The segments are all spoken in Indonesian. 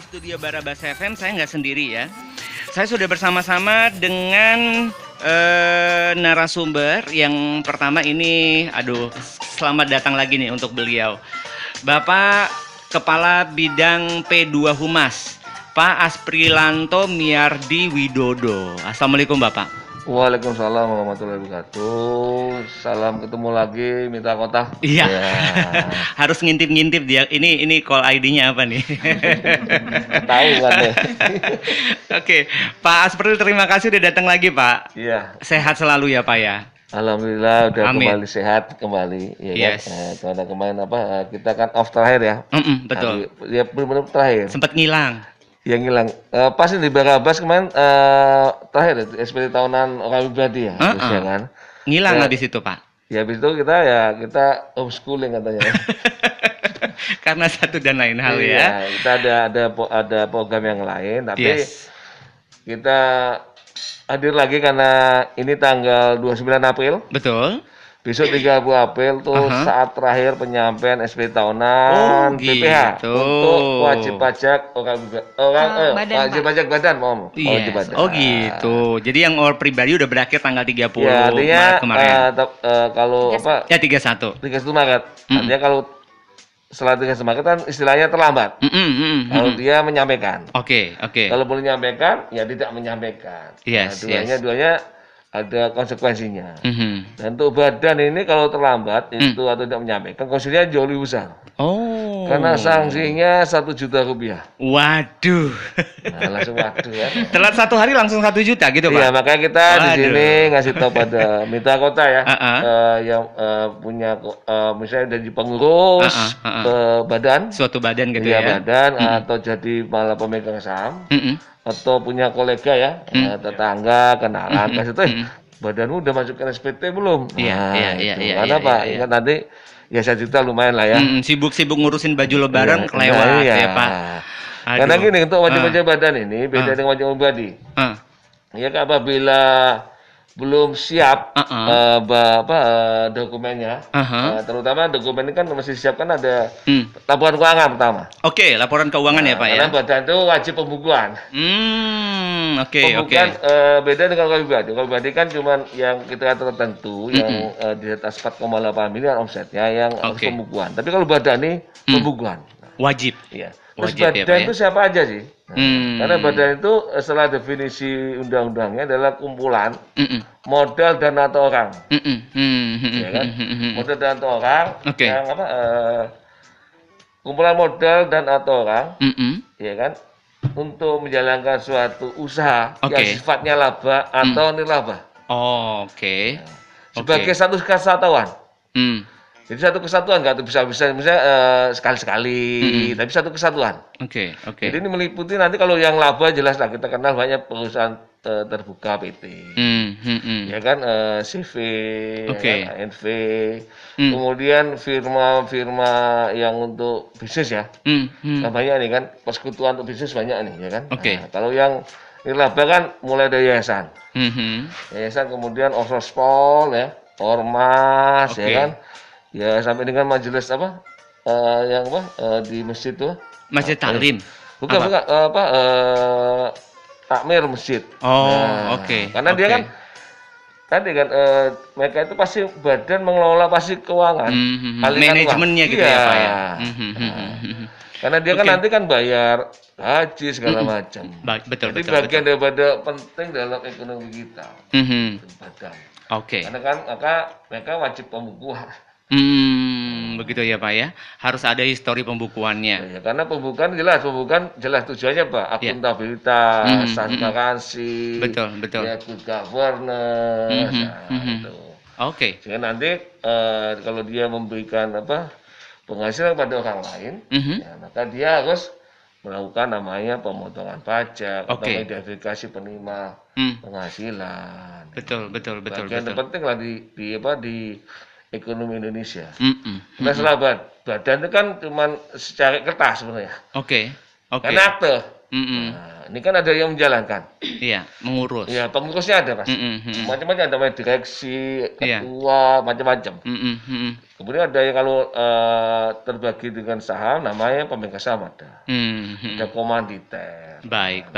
studio Barabas FM, saya nggak sendiri ya. Saya sudah bersama-sama dengan narasumber yang pertama ini, selamat datang lagi nih untuk beliau. Bapak Kepala Bidang P2 Humas, Pak Asprilanto Miardi Widodo. Assalamualaikum Bapak. Waalaikumsalam warahmatullahi wabarakatuh. Salam ketemu lagi Mitra Kota. Iya. Ya. Harus ngintip-ngintip dia. Ini call ID-nya apa nih? Tahu kan deh. Oke, Pak Aspril terima kasih udah datang lagi, Pak. Iya. Sehat selalu ya, Pak ya. Alhamdulillah udah Amin. Kembali sehat kembali. Ya Yes. kan? Karena kemarin kita kan off terakhir ya. Betul. Ya benar-benar terakhir. Sempat ngilang. Yang hilang. Pas di Barabas kemarin terakhir itu SPT tahunan orang pribadi ya, ya kan. Ngilang habis itu, Pak. Ya habis itu kita homeschooling katanya. Karena satu dan lain hal ya. Kita ada program yang lain, tapi kita hadir lagi karena ini tanggal 29 April. Betul. Besok 30 April tuh saat terakhir penyampaian SPT tahunan BPH untuk wajib pajak wajib pajak badan, Wajib badan. Oh gitu. Jadi yang orang pribadi udah berakhir tanggal 30 ya, artinya, Maret kemarin. Kalau apa? Ya 31. 31 Maret. Artinya kalau setelah 31 Maret kan istilahnya terlambat. Kalau dia menyampaikan. Oke. Kalau boleh menyampaikan, ya tidak menyampaikan. Yes, duanya ada konsekuensinya. Dan untuk badan ini kalau terlambat itu atau tidak menyampaikan, konsekuensinya jauh lebih besar. Karena sanksinya 1 juta rupiah. Waduh. Nah, langsung waduh ya. Telat 1 hari langsung 1 juta gitu, Pak. Iya, makanya kita di sini ngasih tahu pada Mitra Kota ya, yang punya misalnya dari pengurus badan, suatu badan gitu ya. Ya. Badan atau jadi malah pemegang saham. Atau punya kolega ya, tetangga, kenalan, kasih tahu, badanmu udah masuk ke SPT belum? Iya. Karena Pak, ingat nanti ya 1 juta lumayan lah ya. Sibuk-sibuk ngurusin baju lebaran kelewat ya Pak. Karena gini, untuk wajib-wajib badan ini beda dengan wajib pribadi. Ya, apabila belum siap dokumennya, terutama dokumen ini kan mesti disiapkan ada laporan keuangan pertama. Oke, laporan keuangan ya Pak ya. Karena badan itu wajib pembukuan. Pembukuan beda dengan kalau pribadi. Kalau pribadi kan cuma yang kita tertentu yang di atas 4,8 miliar omsetnya yang harus pembukuan. Tapi kalau badan ini pembukuan. Wajib. Iya. Terus badan itu siapa aja sih? Karena badan itu setelah definisi undang-undangnya adalah kumpulan modal dan atau orang. Ya kan? Modal dan atau orang yang kumpulan modal dan atau orang, ya kan? Untuk menjalankan suatu usaha yang sifatnya laba atau nirlaba. Sebagai satu kesatuan. Jadi satu kesatuan, nggak bisa misalnya sekali-sekali, tapi satu kesatuan. Jadi ini meliputi nanti kalau yang laba jelas lah, kita kenal banyak perusahaan terbuka PT, ya kan, CV, ya kan, ANV, kemudian firma-firma yang untuk bisnis ya, banyak nih kan, persekutuan untuk bisnis banyak nih, ya kan. Kalau yang nirlaba kan mulai dari yayasan, kemudian Orsospol ya, Ormas, ya kan. Ya sampai dengan majelis di masjid tuh. Masjid Taklim. Bukan takmir masjid. Karena dia kan tadi kan mereka itu pasti badan mengelola pasti keuangan. Manajemennya gitu ya Pak ya. Karena dia kan nanti kan bayar haji segala macam. Betul. Jadi bagian daripada penting dalam ekonomi kita. Badan. Karena kan mereka wajib pembukuan. Begitu ya Pak ya. Harus ada histori pembukuannya. Ya, karena pembukuan jelas tujuannya Pak, akuntabilitas, transparansi, betul. Ya, good governance, Jadi nanti kalau dia memberikan penghasilan pada orang lain, ya, maka dia harus melakukan namanya pemotongan pajak atau verifikasi penerima penghasilan. Betul. Bagian terpenting lah di ekonomi Indonesia. Nah, setelah badan itu kan cuma secara kertas sebenarnya. Karena akte. ini kan ada yang menjalankan. Iya, mengurus. Iya, pengurusnya ada, Mas. Macam-macam, ada direksi, ketua, macam-macam. Kemudian ada yang kalau terbagi dengan saham, namanya pemegang saham ada. Ada komanditer. Baik.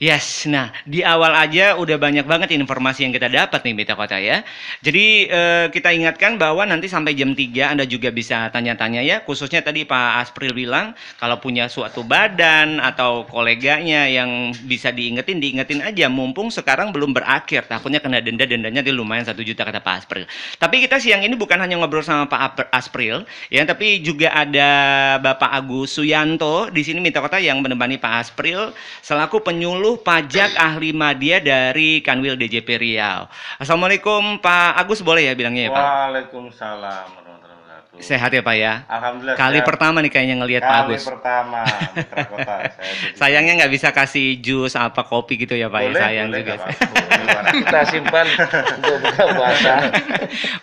Yes, nah di awal aja udah banyak banget informasi yang kita dapat nih Mitra Kota ya. Jadi kita ingatkan bahwa nanti sampai jam 3 Anda juga bisa tanya-tanya ya. Khususnya tadi Pak Aspril bilang kalau punya suatu badan atau koleganya yang bisa diingetin aja. Mumpung sekarang belum berakhir, takutnya kena dendanya lumayan 1 juta kata Pak Aspril. Tapi kita siang ini bukan hanya ngobrol sama Pak Aspril ya, tapi juga ada Bapak Agus Suyanto di sini Mitra Kota yang menemani Pak Aspril selaku penyuluh pajak ahli media dari Kanwil DJP Riau. Assalamualaikum Pak Agus, boleh ya bilangnya ya Pak? Waalaikumsalam warahmatullahi wabarakatuh. Sehat ya Pak ya? Alhamdulillah. Kali sehat. pertama nih kayaknya ngelihat Pak Agus. Kali pertama Mitra Kota. Sayangnya nggak bisa kasih jus apa kopi gitu ya Pak ya, sayang juga. Kita simpan untuk buka puasa.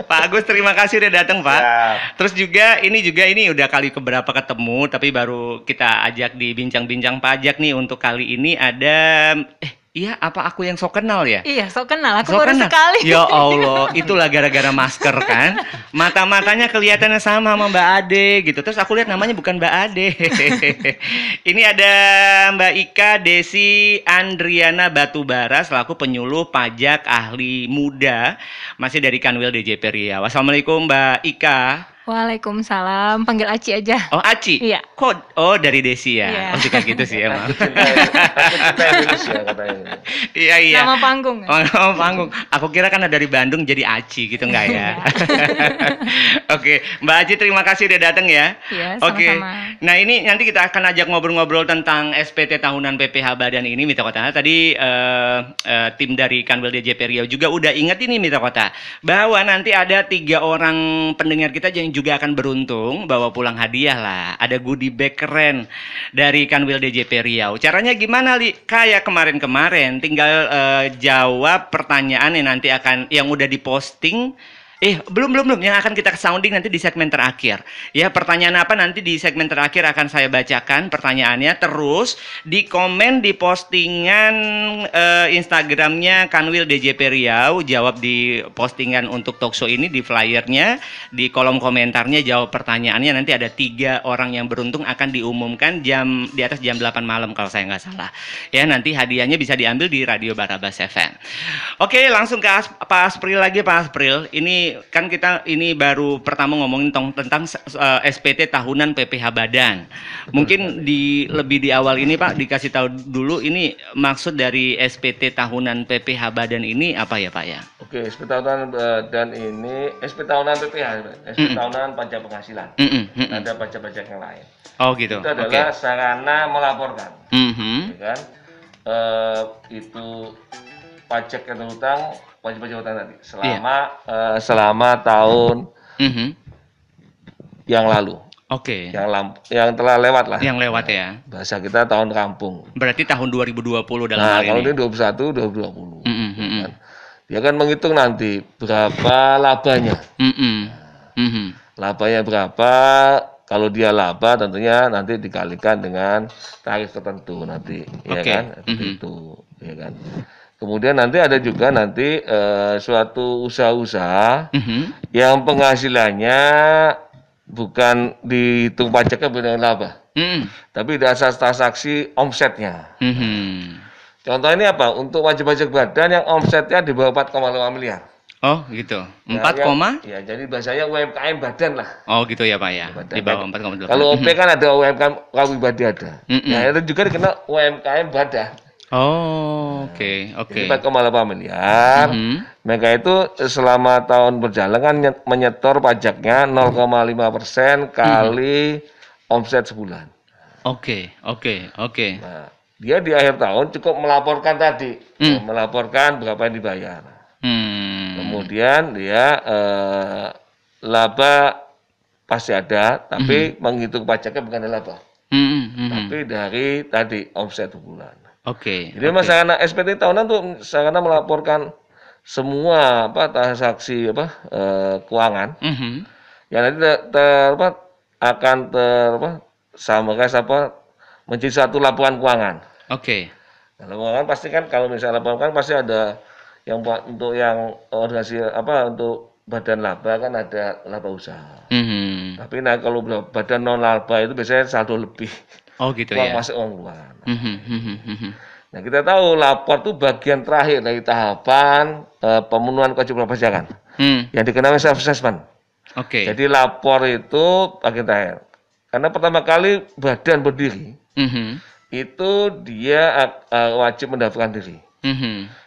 Pak Agus terima kasih udah datang Pak. Ya. Terus juga ini udah kali keberapa ketemu tapi baru kita ajak di bincang-bincang pajak nih. Untuk kali ini ada iya, apa aku yang sok kenal ya? Iya, sok kenal. Aku baru sekali. Ya Allah, itulah gara-gara masker kan. Mata-matanya kelihatannya sama Mbak Ade gitu. Terus aku lihat namanya bukan Mbak Ade. Ini ada Mbak Ika Desi Andriana Batubara selaku penyuluh pajak ahli muda masih dari Kanwil DJP Riau. Assalamualaikum Mbak Ika. Waalaikumsalam, panggil Aci aja. Oh Aci? Iya. Kok, oh dari Desi ya? Iya. Oh suka gitu sih emang. Aku cinta Indonesia katanya. Iya. Nama panggung. Oh, nama panggung. Aku kira kan dari Bandung jadi Aci gitu enggak ya? Oke, Mbak Aci terima kasih udah datang ya. Iya, Oke. sama-sama. Nah ini nanti kita akan ajak ngobrol-ngobrol tentang SPT tahunan PPH Badan ini Mitra Kota. Tadi tim dari Kanwil DJP Riau juga udah ingat ini Mitra Kota bahwa nanti ada 3 orang pendengar kita yang juga akan beruntung bawa pulang hadiah lah. Ada goodie bag keren dari Kanwil DJP Riau. Caranya gimana Li? Kayak kemarin-kemarin tinggal jawab pertanyaan yang nanti akan yang udah diposting. Belum yang akan kita sounding nanti di segmen terakhir. Ya, pertanyaan apa nanti di segmen terakhir akan saya bacakan pertanyaannya, terus di komen di postingan Instagramnya Kanwil DJP Riau, jawab di postingan untuk talkshow ini di flyernya, di kolom komentarnya jawab pertanyaannya. Nanti ada 3 orang yang beruntung akan diumumkan di atas jam 8 malam kalau saya nggak salah. Ya, nanti hadiahnya bisa diambil di Radio Barabas FM. Oke, langsung ke Pak Aspril lagi Pak Aspril. Ini baru pertama ngomongin tentang SPT tahunan PPH Badan. Mungkin lebih di awal ini Pak dikasih tahu dulu ini maksud dari SPT tahunan PPH Badan ini apa ya Pak ya? Oke, SPT tahunan Badan ini SPT tahunan PPH, SPT tahunan pajak penghasilan. Ada pajak-pajak yang lain. Oh gitu. Itu adalah sarana melaporkan. Ya kan? Itu pajak yang terhutang, wajib-wajib utang tadi selama tahun yang lalu. Oke. Yang telah lewat lah. Yang lewat ya. Bahasa kita tahun kampung. Berarti tahun 2020 dalam hal ini. Nah, kalau ini 2020. Kan? Dia akan menghitung nanti berapa labanya. Labanya berapa? Kalau dia laba tentunya nanti dikalikan dengan tarif tertentu nanti, ya kan? Itu, ya kan? Kemudian nanti ada juga suatu usaha-usaha yang penghasilannya bukan dihitung pajaknya dengan laba, tapi dasar transaksi omsetnya. Contoh ini apa? Untuk wajib pajak badan yang omsetnya di bawah 4,5 miliar. Oh gitu, 4, ya jadi bahasanya UMKM badan lah. Oh gitu ya Pak ya, di bawah 4,8. Kalau OP kan ada UMKM pribadi ada. Nah itu juga dikenal UMKM badan. Oh, oke. 4,8 miliar. Mereka itu selama tahun berjalan kan menyetor pajaknya 0,5% kali omset sebulan. Oke. Nah, dia di akhir tahun cukup melaporkan tadi, melaporkan berapa yang dibayar. Kemudian dia laba pasti ada, tapi menghitung pajaknya bukan dari laba, tapi dari tadi omset sebulan. Jadi masalah SPT tahunan tuh sarana melaporkan semua transaksi keuangan yang nanti akan menjadi satu laporan keuangan. Oke. Nah, laporan keuangan pasti kan kalau misalnya laporan keuangan pasti ada yang untuk yang organisasi apa untuk badan laba kan ada laba usaha. Tapi nah kalau badan non laba itu biasanya saldo lebih. Oh gitu uang ya. masuk uang keluar. Nah kita tahu lapor itu bagian terakhir dari tahapan pemenuhan kewajiban perpajakan yang dikenal self assessment. Oke. Jadi lapor itu bagian terakhir. Karena pertama kali badan berdiri itu dia wajib mendaftarkan diri.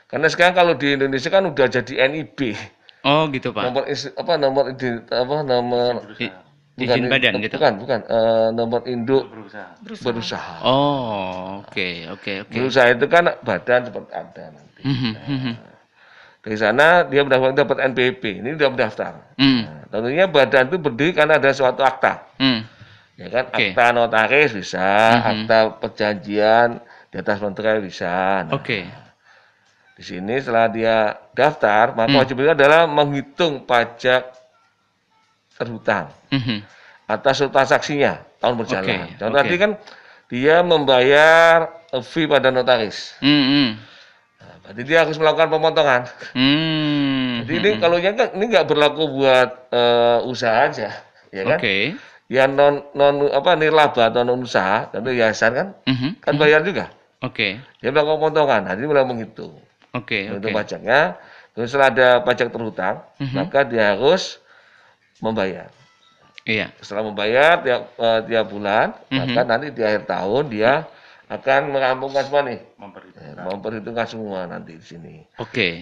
Karena sekarang kalau di Indonesia kan udah jadi NIB. Oh gitu Pak. Nomor izin badan gitu. Bukan. Nomor induk berusaha. Oh, oke. Berusaha itu kan badan seperti ada nanti. Dari sana dia dapat NPWP. Ini sudah mendaftar. Nah, tentunya badan itu berdiri karena ada suatu akta. Ya kan, akta notaris bisa, akta perjanjian di atas materai bisa. Nah, di sini setelah dia daftar, maka wajibnya adalah menghitung pajak terhutang atas transaksinya tahun berjalan. Contoh tadi kan dia membayar fee pada notaris. Nah, berarti dia harus melakukan pemotongan. Jadi ini kalau ini nggak berlaku buat usaha aja, ya kan? Ya non nirlaba atau non usaha, tentu yayasan kan bayar juga. Dia melakukan pemotongan, nanti mulai menghitung. Untuk pajaknya, terus setelah ada pajak terhutang, maka dia harus membayar. Iya. Setelah membayar tiap bulan, maka nanti di akhir tahun dia akan merampungkan semua nih, memperhitungkan semua nanti di sini.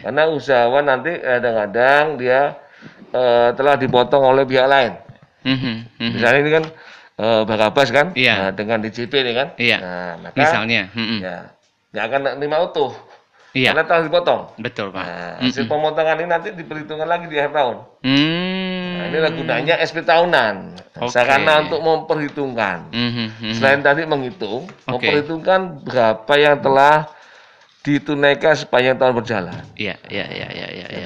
Karena usahawan nanti kadang-kadang dia telah dipotong oleh pihak lain. Misalnya ini kan Barabas kan, dengan DJP ini kan, nah, maka misalnya, ya nggak akan terima utuh. Karena telah dipotong. Betul Pak. Nah, hasil pemotongan ini nanti diperhitungkan lagi di akhir tahun. Nah, inilah gunanya SP tahunan. Sarana untuk memperhitungkan. Selain tadi menghitung, memperhitungkan berapa yang telah ditunaikan sepanjang tahun berjalan. Iya.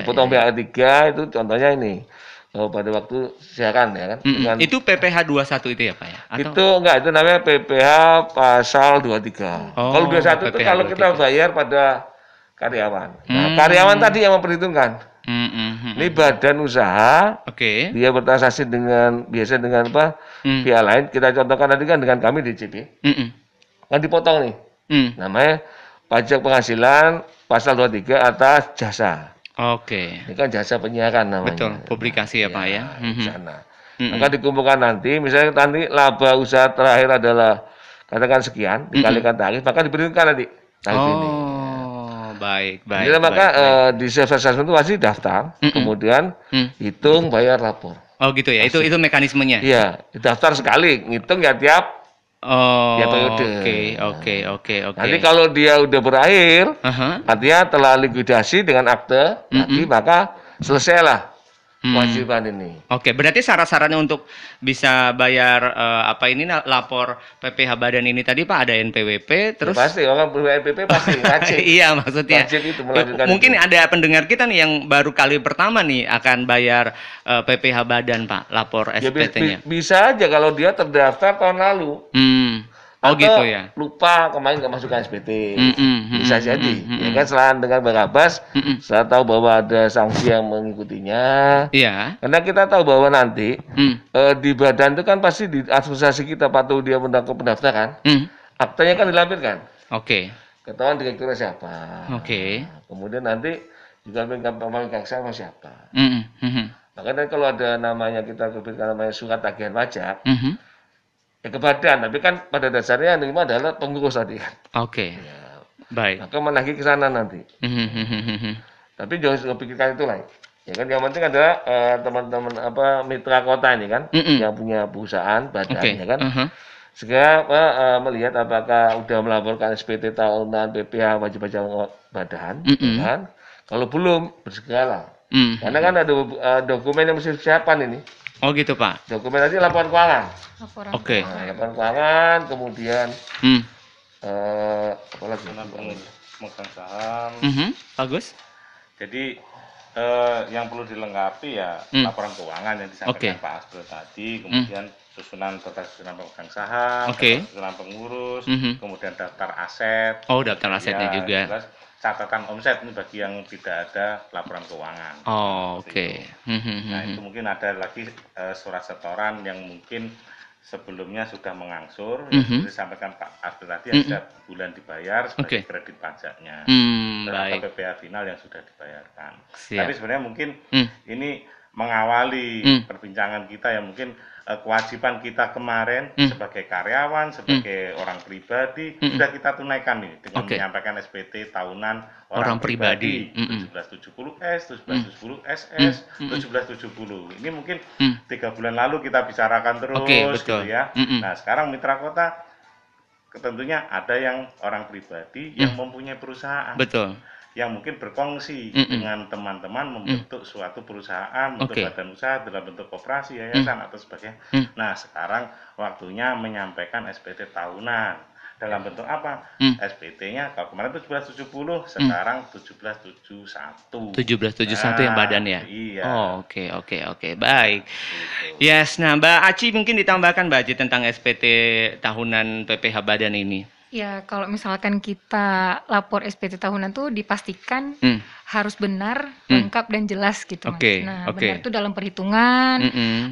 Dipotong pihak ketiga itu contohnya ini. Pada waktu siaran ya kan. Itu PPh 21 itu ya Pak ya? Itu enggak, itu namanya PPh pasal 23. Kalau 21 itu kalau kita bayar pada karyawan. Nah, karyawan tadi yang memperhitungkan. Ini badan usaha. Dia bertransaksi biasa dengan apa? Pihak lain. Kita contohkan tadi kan dengan kami DJP. Kan dipotong nih. Namanya pajak penghasilan pasal 23 atas jasa. Ini kan jasa penyiaran namanya. Betul, publikasi ya Pak ya. Di sana. Maka dikumpulkan nanti, misalnya nanti laba usaha terakhir adalah katakan sekian, dikalikan tarif, maka diperhitungkan nanti tarif ini. Baik. Jadi maka di self assessment itu pasti daftar, kemudian hitung, bayar, lapor. Oh gitu ya, itu mekanismenya. Iya, daftar sekali, ngitung ya tiap periode. Oke. Nanti kalau dia udah berakhir, artinya telah likuidasi dengan akte, maka selesailah kewajiban ini. Berarti syarat-syaratnya untuk bisa bayar lapor PPh badan ini tadi Pak, ada NPWP terus ya pasti orang NPWP pasti wajib. Iya, maksudnya. Wajib itu melanjutkan mungkin itu. ada pendengar kita nih yang baru kali pertama nih akan bayar PPh badan Pak, lapor SPT-nya. Bisa aja kalau dia terdaftar tahun lalu. Atau gitu ya. lupa kemarin nggak masukkan SPT. Bisa jadi. Ya kan selain dengan Barabas, saya tahu bahwa ada sanksi yang mengikutinya. Iya. Karena kita tahu bahwa nanti di badan itu kan pasti di asosiasi kita patuh dia pendaftaran. Aktenya kan dilampirkan. Ketahuan direkturnya siapa. Nah, kemudian nanti juga pemegang sama siapa. Makanya kalau ada namanya kita terbitkan namanya surat tagihan pajak. Ya ke badan, tapi kan pada dasarnya yang terima adalah pengurus tadi kan. Ya. Baik. Maka menagih ke sana nanti. Tapi jangan pikirkan itu lah. Ya kan yang penting adalah teman-teman mitra kota ini kan yang punya perusahaan badan ya kan. Segera melihat apakah udah melaporkan SPT tahunan, PPh wajib pajak badan, ya kan. Kalau belum bersegeralah. Karena kan ada dokumen yang mesti disiapkan ini. Oh gitu Pak. Dokumen tadi laporan keuangan. Oke. Nah, laporan keuangan, kemudian apa lagi? Pemegang saham. Bagus. Jadi yang perlu dilengkapi ya laporan keuangan yang disampaikan Pak Asbro tadi, kemudian susunan pemegang saham, susunan pengurus, kemudian daftar aset. Oh, daftar asetnya juga. Jelas, catatan omset ini bagi yang tidak ada laporan keuangan. Oh, oke. Nah, itu mungkin ada lagi surat setoran yang mungkin sebelumnya sudah mengangsur, yang sudah disampaikan Pak Abdul tadi yang setiap bulan dibayar sebagai kredit pajaknya, atau PPh final yang sudah dibayarkan. Tapi sebenarnya mungkin ini mengawali perbincangan kita yang mungkin kewajiban kita kemarin sebagai karyawan, sebagai orang pribadi sudah kita tunaikan nih dengan menyampaikan SPT tahunan orang pribadi 1770S, 1770SS, 1770. Ini mungkin 3 bulan lalu kita bicarakan terus gitu ya. Nah, sekarang mitra kota tentunya ada yang orang pribadi yang mempunyai perusahaan. Betul. Yang mungkin berkongsi dengan teman-teman membentuk suatu perusahaan, bentuk badan usaha dalam bentuk koperasi, yayasan atau sebagainya. Nah, sekarang waktunya menyampaikan SPT tahunan. Dalam bentuk apa? SPT-nya kalau kemarin 1770, sekarang 1771. 1771 yang badan ya? Iya. Oh, oke. Baik. Yes, nah Mbak Aci mungkin ditambahkan Mbak Aci tentang SPT tahunan PPh badan ini. Ya, kalau misalkan kita lapor SPT tahunan tuh dipastikan harus benar, lengkap dan jelas gitu, Mas. Nah, benar itu dalam perhitungan,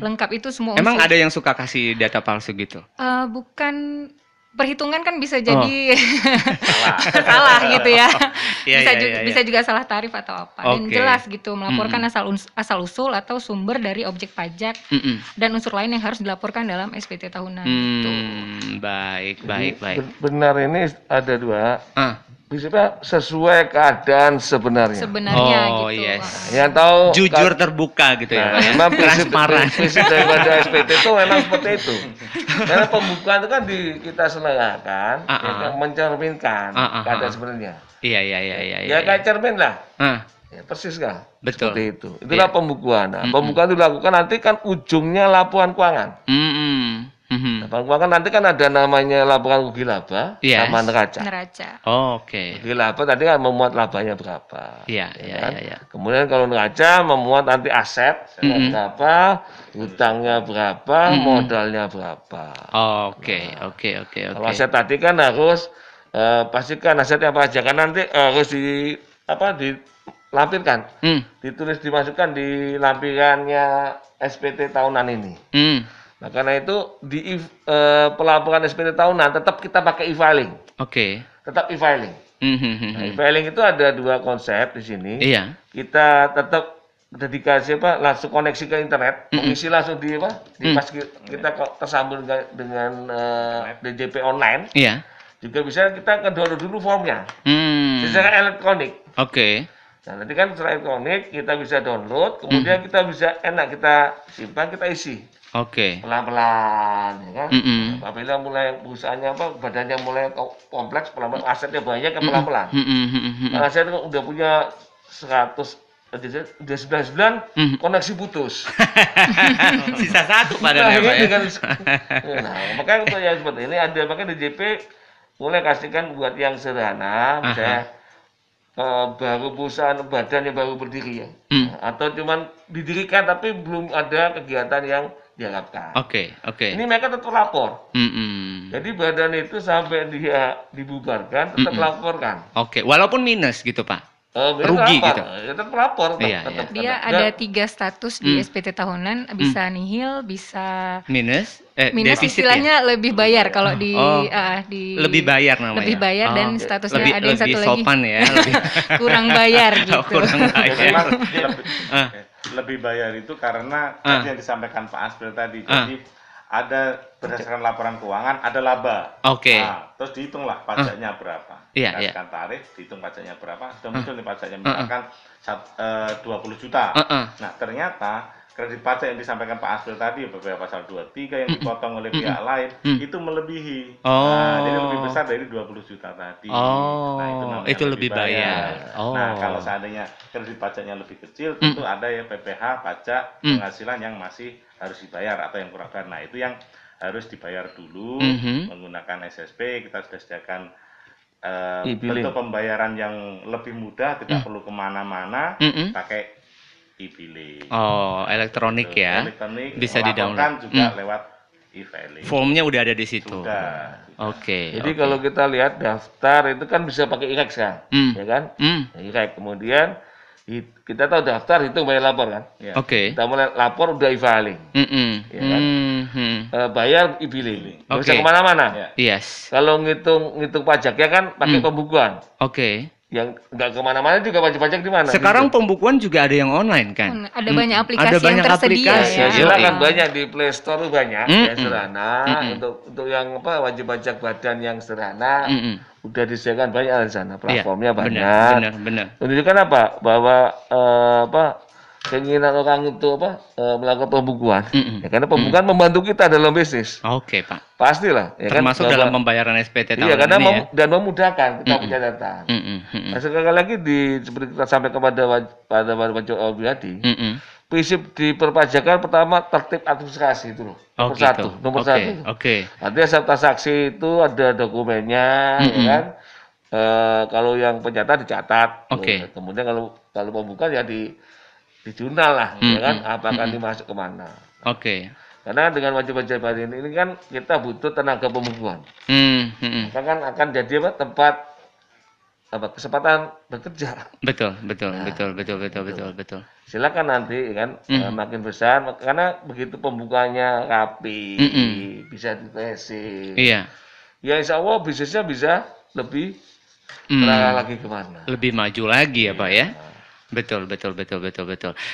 lengkap itu semua unsur. Emang ada yang suka kasih data palsu gitu? Bukan. Perhitungan kan bisa jadi salah gitu ya. Bisa juga salah tarif atau apa. Dan jelas gitu melaporkan asal usul atau sumber dari objek pajak dan unsur lain yang harus dilaporkan dalam SPT tahunan gitu. Baik. Benar ini ada 2. Bisa sesuai keadaan sebenarnya. Gitu. Yes. Yang tahu jujur terbuka gitu ya. Memang prinsip daripada SPT itu memang seperti itu. Karena pembukaan itu kan kita selenggarakan yang mencerminkan keadaan sebenarnya. Iya. Ya kayak cermin lah. Ya, persis kan? Betul. Seperti itu. Itulah pembukuan. Nah, pembukuan itu dilakukan nanti kan ujungnya laporan keuangan. Laporan keuangan nanti kan ada namanya laporan rugi laba sama neraca. Rugi laba tadi kan memuat labanya berapa. Iya. Kemudian kalau neraca memuat nanti aset berapa, hutangnya berapa, modalnya berapa. Oke. Kalau aset tadi kan harus pastikan asetnya apa aja kan nanti harus dilampirkan, ditulis dimasukkan di lampirannya SPT tahunan ini. Nah, karena itu di pelaporan SPT tahunan tetap kita pakai e-filing. Tetap e-filing. Nah, e-filing itu ada 2 konsep di sini. Iya. Kita tetap dedikasi langsung koneksi ke internet, mengisi langsung pas kita tersambung dengan DJP online. Iya. Juga bisa kita download dulu formnya. Secara elektronik. Nah, nanti kan secara elektronik kita bisa download, kemudian kita bisa kita simpan, kita isi. Pelan-pelan, ya kan? Apabila mulai perusahaannya badannya mulai kompleks, pelan-pelan asetnya banyak, pelan-pelan. Nah, saya udah punya 99, koneksi putus. Sisa 1 padahal ya, Pak. Nah, makanya untuk yang seperti ini makanya DJP mulai kasihkan buat yang sederhana, misalnya baru perusahaan badan yang baru berdiri ya, atau cuman didirikan tapi belum ada kegiatan yang diharapkan. Ini mereka tetap lapor. Jadi badan itu sampai dia dibubarkan tetap laporkan. Walaupun minus gitu Pak. Rugi lapor. gitu. Tetap lapor. Dia ada 3 status di SPT tahunan, bisa nihil, bisa minus defisit istilahnya ya? lebih bayar kalau di lebih bayar namanya. Lebih bayar dan statusnya ada yang satu lagi. Lebih sopan ya, kurang bayar gitu. Kurang bayar. Lebih bayar itu karena yang disampaikan Pak Asbel tadi. Jadi ada berdasarkan laporan keuangan ada laba. Terus dihitunglah pajaknya berapa. Dikasihkan tarif, dihitung pajaknya berapa. Sudah muncul nih pajaknya misalkan 20 juta. Nah, ternyata kredit pajak yang disampaikan Pak Asbel tadi beberapa pasal 23 yang dipotong oleh pihak lain itu melebihi. Nah, jadi lebih besar dari 20 juta tadi. Nah, itu lebih bayar. Nah, kalau seandainya kredit pajaknya lebih kecil, tentu ada ya PPh pajak penghasilan yang masih harus dibayar atau yang kurang bayar. Nah, itu yang harus dibayar dulu menggunakan SSP. Kita sudah sediakan bentuk pembayaran yang lebih mudah, tidak perlu kemana-mana, pakai e-billing. Elektronik ya. Elektronik, bisa di-download juga lewat e-filing. Formnya udah ada di situ. Sudah. Oke. Jadi kalau kita lihat daftar itu kan bisa pakai IREX kan, ya kan? IREX. Kemudian kita tahu daftar hitung bayar lapor kan. Ya. Oke. Kita mulai lapor udah e-filing, ya kan? Bayar e-billing. Bisa kemana-mana. Yes. Kalau ngitung pajaknya kan pakai pembukuan. Oke. Yang nggak kemana-mana juga pajak-pajak di mana? Sekarang gitu. Pembukuan juga ada yang online kan? Ada banyak aplikasi yang tersedia. Ya, silakan banyak di Play Store banyak ya sederhana untuk yang wajib pajak badan yang sederhana. Udah disediakan banyak di sana, platformnya banyak. Benar. Menunjukkan apa? Bahwa keinginan orang untuk melakukan pembukuan. Ya, karena pembukuan membantu kita dalam bisnis. Oke, Pak. Pastilah, ya termasuk kan? Dalam pembayaran SPT tahunan. Iya, karena dan memudahkan kita punya data. Nah, sekali lagi seperti kita sampaikan pada wajib pribadi. Prinsip di perpajakan pertama tertib administrasi itu loh. Nomor satu. Oke. Artinya setiap transaksi itu ada dokumennya, ya kan? Kalau yang pencatat dicatat. Kemudian kalau pembukaan ya di jurnal lah, ya kan? Apakah dimasuk kemana? Karena dengan wajib pajak ini kan kita butuh tenaga pembukuan. Kan akan jadi tempat kesempatan bekerja. Betul. Silakan nanti kan makin besar karena begitu pembukaannya rapi, bisa ditracing. Iya. Ya insya Allah bisnisnya bisa lebih terarah lagi kemana? Lebih maju lagi ya Pak ya. Betul.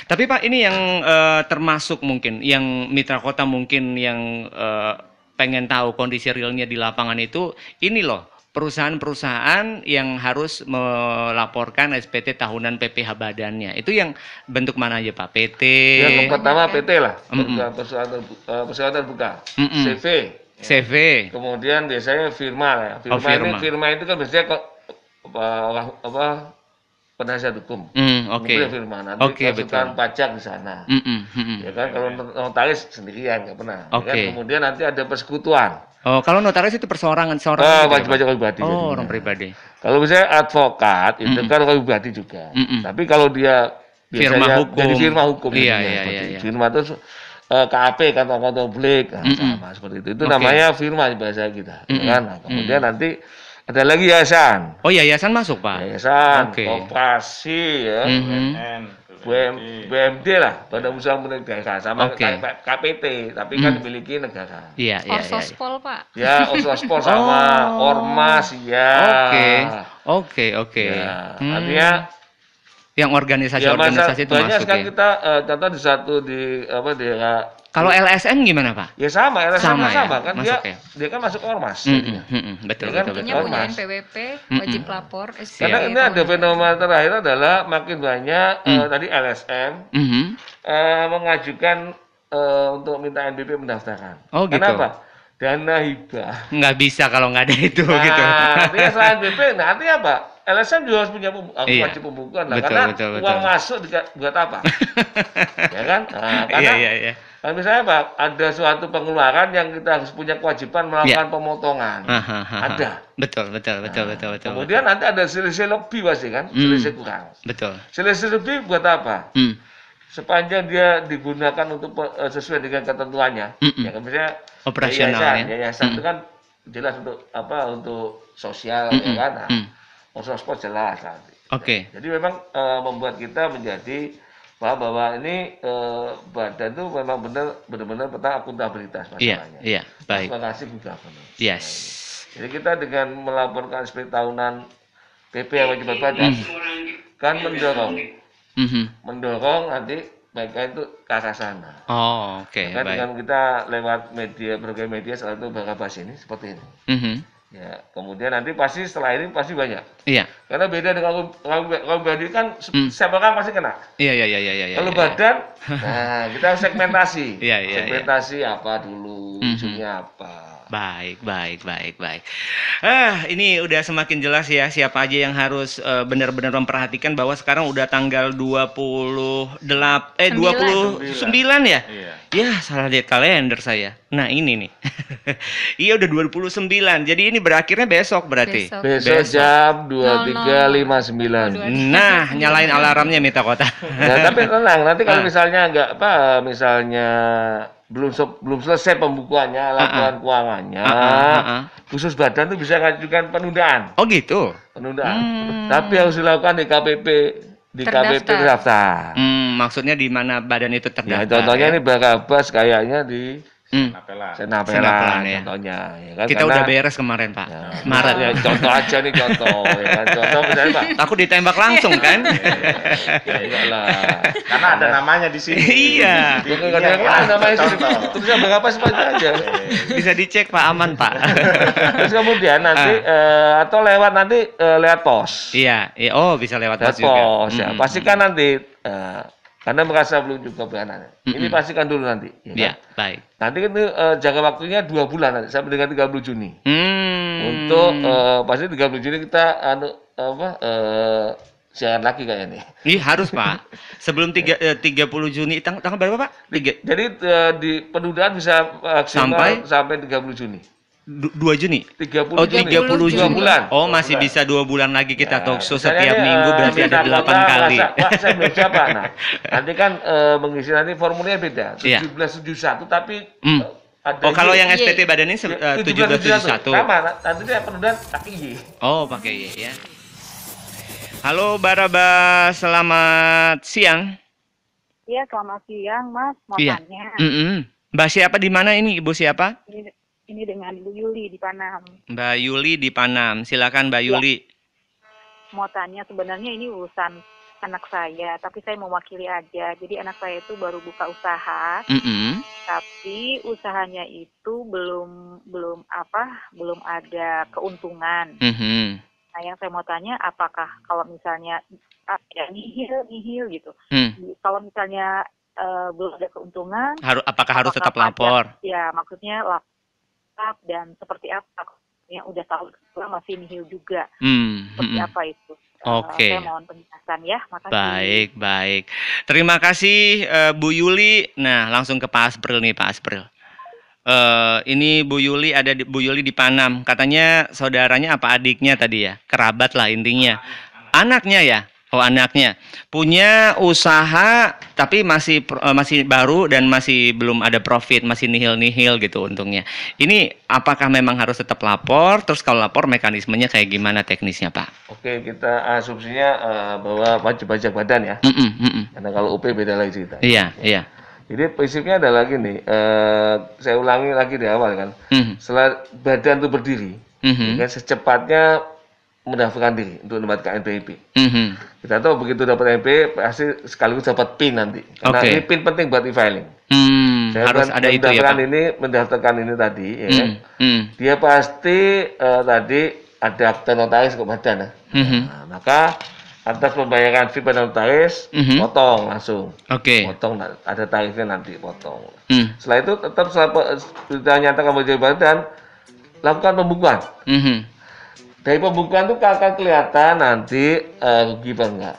Tapi Pak ini yang termasuk mungkin yang mitra kota mungkin yang pengen tahu kondisi realnya di lapangan itu ini loh. Perusahaan-perusahaan yang harus melaporkan SPT tahunan PPh badannya. Itu yang bentuk mana aja Pak? PT? Yang pertama PT lah, perusahaan terbuka. CV. Kemudian biasanya firma. Firma itu kan biasanya penasihat hukum. Firma nanti masukan pajak di sana. Ya kan kalau notaris sendirian nggak pernah. Ya kan? Kemudian nanti ada persekutuan. Kalau notaris itu perseorangan wajib pajak pribadi. Orang pribadi. Kalau misalnya advokat itu kan orang pribadi juga. Tapi kalau dia firma hukum. Jadi firma hukum. Iya. Firma itu KAP kantor publik sama seperti itu. Itu namanya firma bahasa kita. Kan? Kemudian nanti ada lagi yayasan. Oh, yayasan masuk, Pak. Yayasan, koperasi ya. BMD lah, Badan Usaha Milik Negara sama KPT, tapi kan dimiliki negara. Iya. Orsospol, Pak. Ya, Orsospol sama Ormas ya. Oke. Ya, artinya yang organisasi-organisasi itu banyak masuk sekarang kita contoh di kalau LSM gimana Pak? Ya sama, LSM sama kan masuk dia kan masuk Ormas. Betul. Punya NPWP, wajib lapor. Karena ini ada fenomena terakhir adalah makin banyak tadi LSM mengajukan untuk minta NPWP mendaftarkan. Oh gitu. Kenapa? Dana hibah. Nggak bisa kalau nggak ada itu gitu. Artinya selain NPWP, artinya apa? LSM juga harus punya wajib pembukuan lah. Karena uang masuk buat apa? Ya kan? Karena kan misalnya Pak, ada suatu pengeluaran yang kita harus punya kewajiban melakukan pemotongan. Ada. Betul. Kemudian nanti ada selisih lebih pasti kan, selisih kurang. Betul. Selisih lebih buat apa? Sepanjang dia digunakan untuk sesuai dengan ketentuannya. Ya kan misalnya operasional yayasan itu kan jelas untuk untuk sosial ya kan. Sport jelas nanti. Jadi memang membuat kita menjadi bahwa ini badan itu memang benar-benar tentang akuntabilitas masalahnya. Iya, baik. Transparansi governance. Yes. Jadi kita dengan melaporkan SPT tahunan PP wajib badan kan mendorong nanti baiknya itu ke arah sana. Kan dengan kita lewat berbagai media salah itu bahas ini seperti ini. Ya, kemudian nanti pasti setelah ini pasti banyak. Iya. Karena beda dengan kalau badan kan siapa orang pasti kena. Iya. Kalau badan, nah kita segmentasi. Segmentasi apa dulu, isunya apa. Baik. Ini udah semakin jelas ya siapa aja yang harus benar-benar memperhatikan bahwa sekarang udah tanggal 29 ya? Iya. Ya, salah lihat kalender saya. Nah, ini nih. Iya udah 29. Jadi ini berakhirnya besok berarti. Besok jam 23.59. Nah, nyalain alarmnya Mitra Kota. Nah, tapi tenang, nanti kalau misalnya belum selesai pembukuannya, laporan keuangannya, khusus badan itu bisa ngajukan penundaan. Oh gitu. Penundaan. Tapi harus dilakukan di KPP terdaftar. Maksudnya di mana badan itu terdaftar? Ya, contohnya ini Bagabas kayaknya di Senapelan ya. Contohnya ya kan, kita udah beres kemarin Pak, ya, Maret ya, contoh aja nih contoh ya kan, contoh misalnya Pak, aku ditembak langsung kan. Ya iyalah, karena ada namanya di sini. Iya, ada namanya tulisnya Bagabas aja, bisa dicek Pak, aman Pak. Terus kemudian nanti atau lewat nanti lewat pos. Iya, oh bisa lewat pos juga. Ya. Pastikan nanti karena merasa belum cukup kebenarannya. Ini pastikan dulu nanti. Ya, baik. Nanti itu jangka waktunya 2 bulan nanti, sampai dengan 30 Juni. Untuk pasti 30 Juni kita siaran lagi kayaknya nih. Iya harus Pak. Sebelum 30 Juni tanggal berapa Pak? Jadi di penundaan bisa sampai 30 Juni. 2 Juni? 30 Juni. 2 bulan. Oh, masih bisa 2 bulan lagi kita talk show setiap minggu, berarti ada 8 kali. Pak, saya belum siapa. Nah, nanti kan mengisi nanti formulnya beda. 1771 tapi ada kalau yang SPT badan ini 1771. Sama, nanti dia penundaan pakai Y. Oh, pakai Y ya. Halo Baraba, selamat siang. Iya, selamat siang Mas, mau tanya. Mbak siapa di mana ini, Ibu siapa? Ini dengan Bu Yuli di Panam. Mbak Yuli di Panam, silakan Mbak Yuli. Mau tanya, sebenarnya ini urusan anak saya, tapi saya mewakili aja. Jadi anak saya itu baru buka usaha, tapi usahanya itu belum ada keuntungan. Nah, yang saya mau tanya, apakah kalau misalnya nihil gitu, kalau misalnya belum ada keuntungan, apakah harus tetap lapor? Ya, maksudnya lapor. Dan seperti apa yang udah tahu masih nihil juga, seperti apa itu? Oke. Saya mohon penjelasan ya. Baik. Makasih. Terima kasih Bu Yuli. Nah, langsung ke Pak Aspril nih, Pak Aspril. Ini Bu Yuli Bu Yuli di Panam. Katanya saudaranya apa adiknya tadi ya? Kerabat lah intinya. Anaknya ya? Oh, anaknya punya usaha tapi masih baru dan masih belum ada profit, masih nihil gitu untungnya. Ini apakah memang harus tetap lapor? Terus kalau lapor mekanismenya kayak gimana teknisnya, Pak? Oke, kita asumsinya bahwa wajib pajak badan ya. Karena kalau UP beda lagi cerita. Iya. Jadi prinsipnya adalah gini, saya ulangi lagi di awal kan. Setelah badan itu berdiri, kan secepatnya mendaftarkan diri untuk mendapatkan NPWP. Kita tahu begitu dapat NPWP pasti sekaligus dapat PIN nanti. Karena ini PIN penting buat e-filing. Saya harus ada itu ya, Pak. Mendaftarkan ini tadi, ya kan? Dia pasti tadi ada akta notaris ke badan. Nah, maka atas pembayaran fee pada notaris, potong langsung. Potong, ada tarifnya nanti, potong. Setelah itu tetap kita nyatakan wajib badan, lakukan pembukuan. Dari pembukuan itu akan kelihatan nanti rugi apa enggak.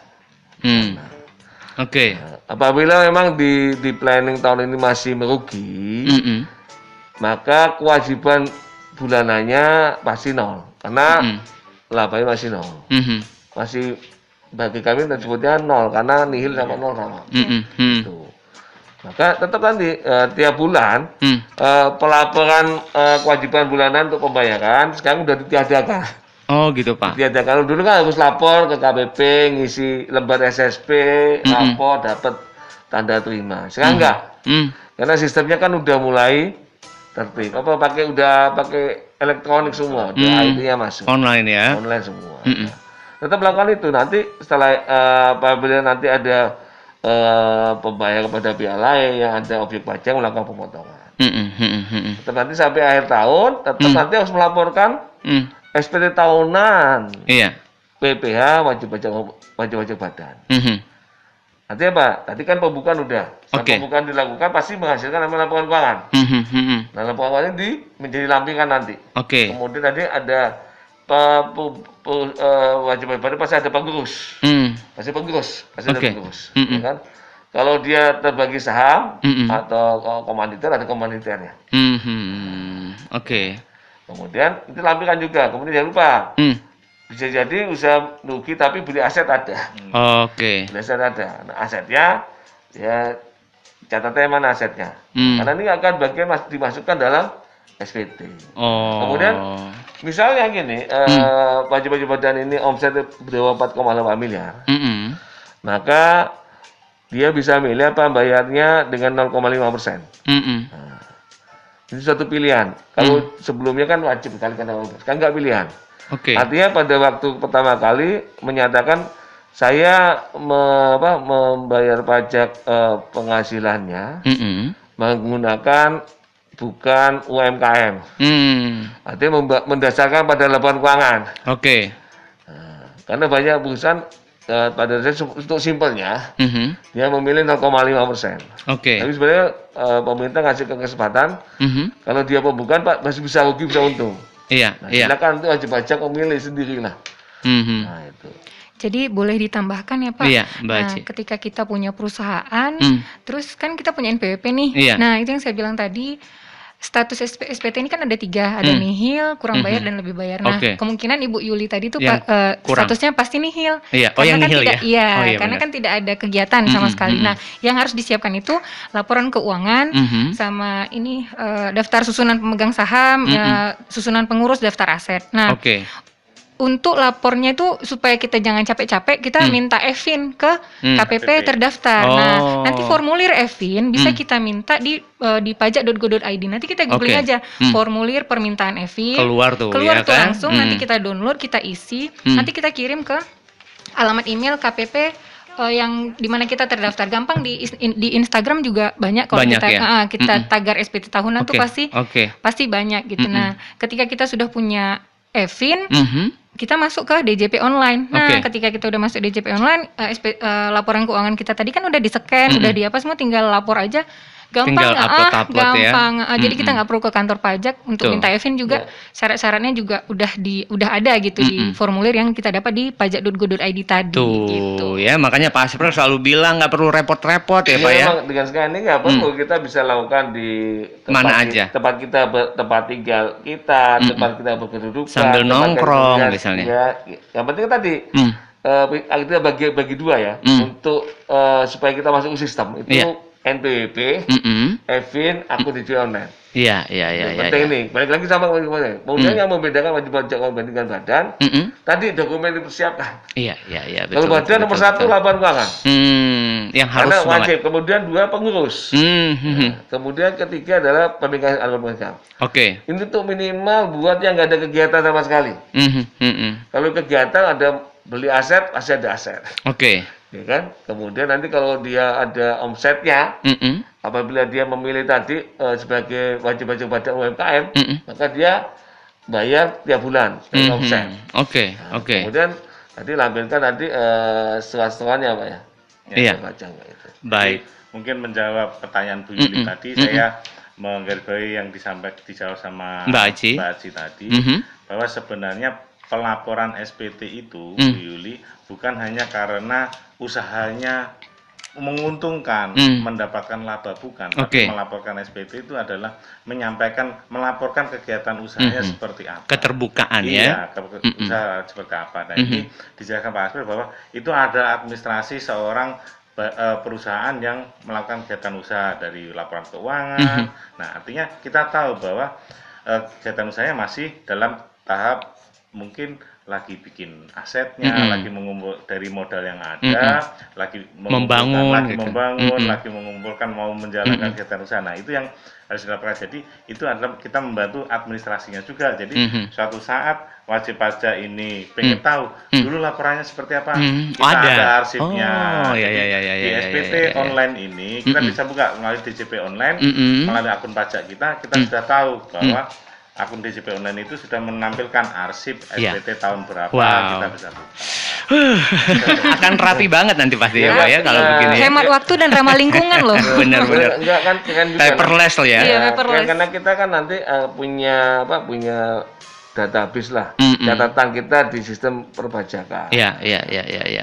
Apabila memang di planning tahun ini masih merugi, maka kewajiban bulanannya pasti nol. Karena labanya masih nol. Masih bagi kami disebutnya nol, karena nihil sama nol sama. Maka tetap nanti tiap bulan pelaporan kewajiban bulanan untuk pembayaran sekarang sudah ditiadakan. Oh gitu Pak. Kalau dulu kan harus lapor ke KPP, ngisi lembar SSP, lapor dapat tanda terima. Sekarang enggak. Karena sistemnya kan udah mulai tertib. Udah pakai elektronik semua, udah IT-nya masuk. Online ya. Online semua. Tetap lakukan itu. Nanti setelah apabila nanti ada pembayar kepada pihak lain yang ada objek pajak melakukan pemotongan. Tetap nanti sampai akhir tahun, tetap nanti harus melaporkan SPT tahunan, PPH wajib pajak badan. Nanti apa? Tadi kan pembukaan udah. Pembukaan dilakukan pasti menghasilkan namanya laporan keuangan. Nah, laporan keuangan ini menjadi lampingan nanti. Kemudian tadi ada wajib pajak badan pasti ada pengurus. Pasti ada pengurus. Ya kan? Kalau dia terbagi saham atau komanditer, ada komanditernya. Kemudian itu lampirkan juga. Kemudian jangan lupa, bisa jadi usaha rugi tapi beli aset ada. Beli aset ada. Nah, asetnya ya catatannya mana asetnya. Karena ini akan bagian dimasukkan dalam SPT. Kemudian misalnya gini, wajib badan ini omset berdua 4,8 miliar. Maka dia bisa milih apa bayarnya dengan 0,5%. Nah, ini suatu pilihan. Kalau sebelumnya kan wajib kalikan 0,5%, kan nggak pilihan. Artinya pada waktu pertama kali menyatakan saya membayar pajak penghasilannya menggunakan bukan UMKM. Artinya mendasarkan pada laporan keuangan. Nah, karena banyak perusahaan pada dasarnya untuk simpelnya dia memilih 0,5%. Tapi sebenarnya pemerintah ngasih kesempatan kalau dia pembukaan Pak masih bisa rugi bisa untung. Nah, silakan itu wajib pajak memilih sendirilah. Nah itu. Jadi boleh ditambahkan ya Pak. Nah, ketika kita punya perusahaan, terus kan kita punya NPWP nih. Nah itu yang saya bilang tadi. Status SPT ini kan ada 3, ada nihil, kurang bayar, dan lebih bayar. Nah, kemungkinan Ibu Yuli tadi tuh statusnya pasti nihil. Karena kan nihil karena kan tidak ada kegiatan sama sekali. Nah, yang harus disiapkan itu laporan keuangan, sama ini daftar susunan pemegang saham, susunan pengurus daftar aset. Nah, untuk lapornya itu supaya kita jangan capek-capek, kita minta EVIN ke KPP terdaftar. Nah, nanti formulir EVIN bisa kita minta di pajak.go.id. Nanti kita googling aja formulir permintaan EVIN. Keluar tuh kan? Langsung. Nanti kita download, kita isi, nanti kita kirim ke alamat email KPP yang dimana kita terdaftar. Gampang di Instagram juga banyak kalau kita tagar SPT tahunan tuh pasti banyak gitu. Nah, ketika kita sudah punya EVIN, kita masuk ke DJP online. Nah, ketika kita udah masuk DJP online, laporan keuangan kita tadi kan udah di-scan, udah di apa semua, tinggal lapor aja. Gampang, gampang. Jadi kita nggak perlu ke kantor pajak untuk minta EVIN juga. Syarat-syaratnya juga udah ada gitu di formulir yang kita dapat di pajak.go.id tadi. Gitu ya, makanya Pak Aspril selalu bilang nggak perlu repot-repot ya Pak ya. Dengan sekarang ini nggak perlu, kita bisa lakukan di mana aja. Tempat tinggal kita, tempat kita berkedudukan. Sambil nongkrong misalnya. Ya, yang penting tadi kita bagi 2 ya, untuk supaya kita masuk ke sistem itu. NPWP, EVIN, akun digital online. Penting ini. Balik lagi sama kemudian yang membedakan wajib pajak membandingkan badan, tadi dokumen dipersiapkan. Betul. Kalau badan nomor 1 laporan keuangan. Yang harus karena wajib. Kemudian 2 pengurus. Kemudian ketiga adalah pemegang alat. Ini tuh minimal buat yang nggak ada kegiatan sama sekali. Kalau kegiatan ada beli aset, pasti ada aset. Ya kan? Kemudian nanti kalau dia ada omsetnya, apabila dia memilih tadi sebagai wajib pajak pada UMKM, maka dia bayar tiap bulan dari omset. Kemudian tadi lampirkan nanti setelah-setelahnya Pak ya. Itu. Baik. Mungkin menjawab pertanyaan Bu Yuli tadi, saya menggarisbawahi yang dijawab sama Mbak Aci tadi, bahwa sebenarnya pelaporan SPT itu, Bu Yuli, bukan hanya karena usahanya menguntungkan, mendapatkan laba, bukan. Tapi melaporkan SPT itu adalah melaporkan kegiatan usahanya seperti apa. Keterbukaan usaha seperti apa. Nah ini dijelaskan Pak Aspril bahwa itu ada administrasi seorang perusahaan yang melakukan kegiatan usaha dari laporan keuangan. Nah artinya kita tahu bahwa kegiatan usahanya masih dalam tahap mungkin lagi bikin asetnya, lagi mengumpul dari modal yang ada, lagi membangun, lagi mengumpulkan, mau menjalankan kegiatan usaha. Nah itu yang harus dilakukan. Jadi itu adalah kita membantu administrasinya juga. Jadi suatu saat wajib pajak ini pengen tahu dulu laporannya seperti apa, kita ada arsipnya. Di SPT online ini kita bisa buka melalui DJP online, melalui akun pajak kita sudah tahu bahwa akun DJP online itu sudah menampilkan arsip SPT tahun berapa, kita bisa buka. Akan rapi banget nanti pasti ya Pak ya kalau begini. Hemat waktu dan ramah lingkungan loh. Benar-benar. Enggak kan paperless loh ya. Karena kita kan nanti punya database lah, catatan kita di sistem perpajakan.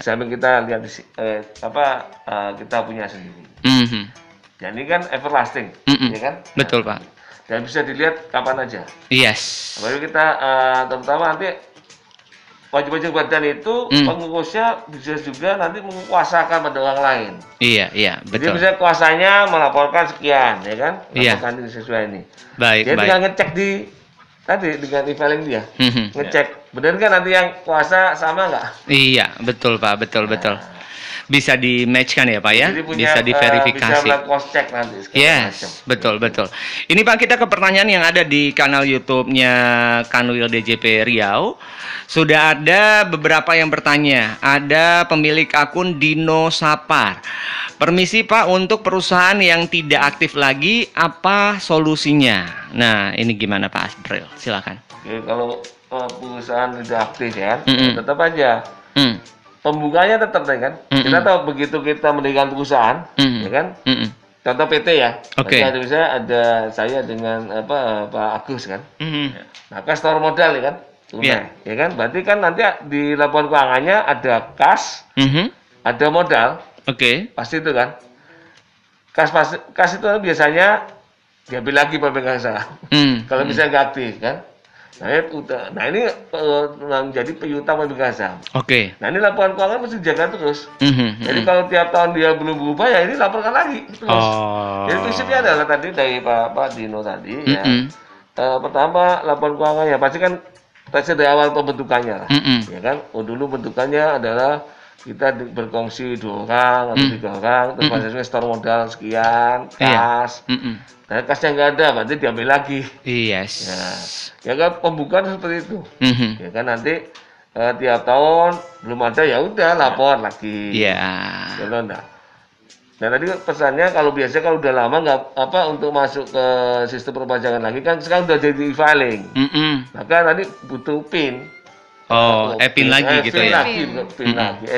Sambil kita lihat kita punya sendiri. Jadi kan everlasting, ya kan? Betul Pak. Dan bisa dilihat kapan aja. Yes. Baru kita terutama nanti wajib-wajib badan itu pengurusnya bisa juga nanti menguasakan pada orang lain. Iya, betul. Jadi misalnya kuasanya melaporkan sekian, ya kan? Melaporkan ini sesuai ini. Baik, dia tinggal ngecek tadi dengan e-filing dia, ngecek benar kan nanti yang kuasa sama nggak? Iya, betul Pak, betul. Bisa di match kan ya Pak ya? Bisa diverifikasi. Bisa cross check nanti. Yes, betul. Ini Pak, kita ke pertanyaan yang ada di kanal YouTube-nya Kanwil DJP Riau. Sudah ada beberapa yang bertanya. Ada pemilik akun Dino Sapar. Permisi Pak, untuk perusahaan yang tidak aktif lagi, apa solusinya? Nah, ini gimana Pak Aspril? Silakan. Oke, kalau perusahaan tidak aktif ya, tetap aja. Pembukanya tetap kan. Kita tahu begitu kita mendirikan perusahaan, ya kan? Contoh PT ya. Oke. Ada saya dengan Pak Agus kan. Maka store modal ya kan. Tunai, ya kan? Berarti kan nanti di laporan keuangannya ada kas, ada modal. Oke. Pasti itu kan. Kas itu biasanya diambil lagi pemegang saham. Kalau misalnya nggak aktif kan. Nah ini menjadi piutang pemegang saham. Oke. Nah ini laporan keuangan mesti dijaga terus. Jadi kalau tiap tahun dia belum berubah ya ini laporkan lagi terus. Jadi prinsipnya adalah tadi dari Pak Dino tadi ya. Pertama laporan keuangan ya pasti kan dari awal pembentukannya lah. Ya kan. Dulu bentukannya adalah kita berkongsi 2 orang atau 3 orang, terus masing-masing store modal sekian, kas. Nah, kasnya nggak ada, berarti diambil lagi. Yes. Ya kan pembukaan seperti itu. Ya kan nanti tiap tahun belum ada ya udah lapor lagi. Iya. Nah tadi pesannya kalau biasanya kalau udah lama nggak untuk masuk ke sistem perpajakan lagi kan sekarang udah jadi e-filing. Maka tadi butuh PIN. PIN lagi gitu ya. PIN lagi,